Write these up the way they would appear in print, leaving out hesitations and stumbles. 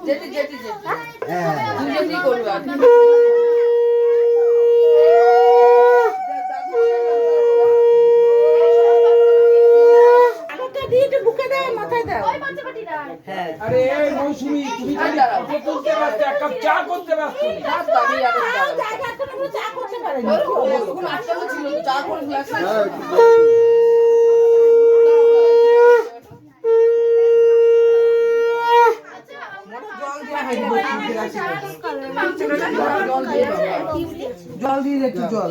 যেতে যেতে যেতে তুই যেতে করবি আর বুকে দাও মাথায় দাও ওই বাচ্চাটি দাও হ্যাঁ আরে এই মৌসুমী তুমি কি করতে ব্যস্ত এক কাপ চা করতে ব্যস্ত না দাবি আর জায়গা কোনো চা করতে পারে না তখন আটটা ছিল চা করে গ্লাস জল দিয়ে একটু জল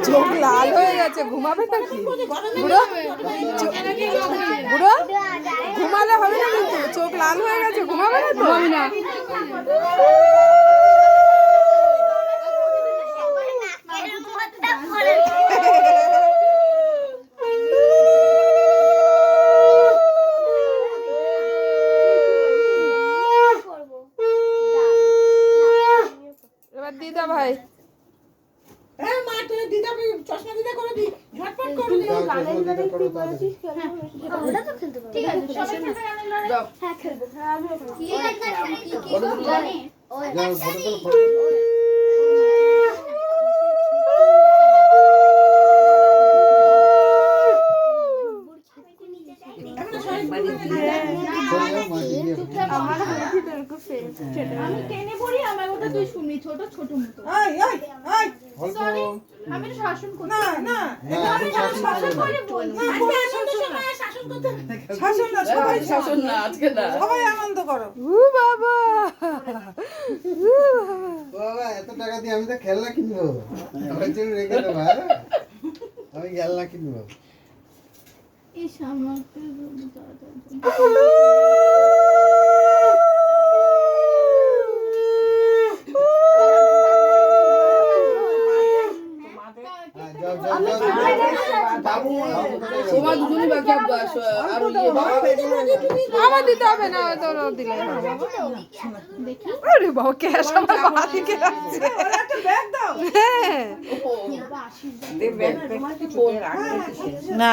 চোখ লাল হয়ে গেছে ঘুমাবে নাকি বুড়ো বুড়ো ঘুমালে হবে না কিন্তু চোখ লাল হয়ে গেছে ঘুমাবে না তো ঘুমাবি না দিদা ভাই হ্যাঁ মা তুই দিদা চশমা দিদা করে দি ঝটপট করে দি লালের গাড়ি কি করেছিস ওটা তো খেলতে পারবো ঠিক আছে সবাই খেলবে গানের লড়াই হ্যাঁ খেলবো আমি কি জানি ওই আমি টেনে পড়ি আমার কথা তুই শুনবি ছোট ছোট মতো এই এই এই সরি আমি তো শাসন করি না না আমি শাসন করে বল শাসন করতে শাসন না সবাই শাসন না আজকে না সবাই আনন্দ করো ও বাবা বাবা এত টাকা দিয়ে আমি তো খেলনা কিনবো আমার জন্য রেখে দেবো আমি খেলনা কিনবো এই সামনে আমার দিতে হবে না তোর দিলে আরে বাবা ক্যাশ আমার বাড়িতে রাখছে একটা ব্যাগ দাও হ্যাঁ দে ব্যাগ ফোন রাখ না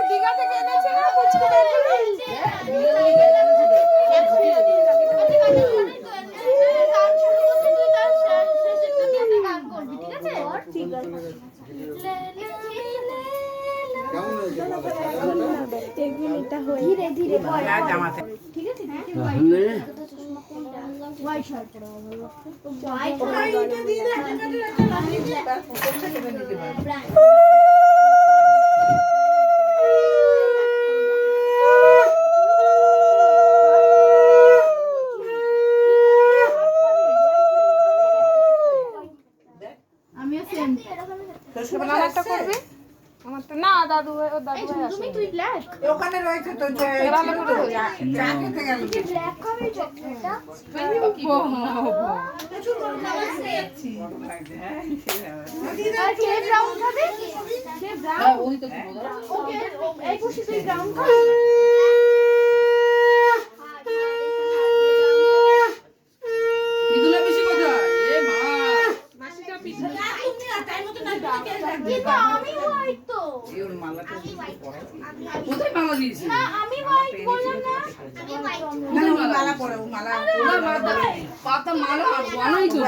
দিঘা থেকে এনেছে না পুচকে ধীরে ধীরে ঠিক আছে আমিও সেম একটা করবি আমারটা না দাদু ও দাদু ভাই আসে তুই ব্ল্যাক ওখানে রয়েছে তো এরালে করে চা খেতে গেল ব্ল্যাক হবে চকলেটটা প্রচুর খাবার খেয়েছি আর কে ব্রাউন খাবে কে ব্রাউন ওই তো ওকে এই খুশি তুই ব্রাউন খাবে বিদুলা বেশি কথা এ মা মাসিটা পিছে তুমি আর টাইম মতো না কিন্তু আমি হোয়াইট তো এই ওর মালাটা কোথায় মালা দিয়েছিস না আমি হোয়াইট বললাম না আমি হোয়াইট না মালা পরে ও মালা পাতা মালা বানাই তো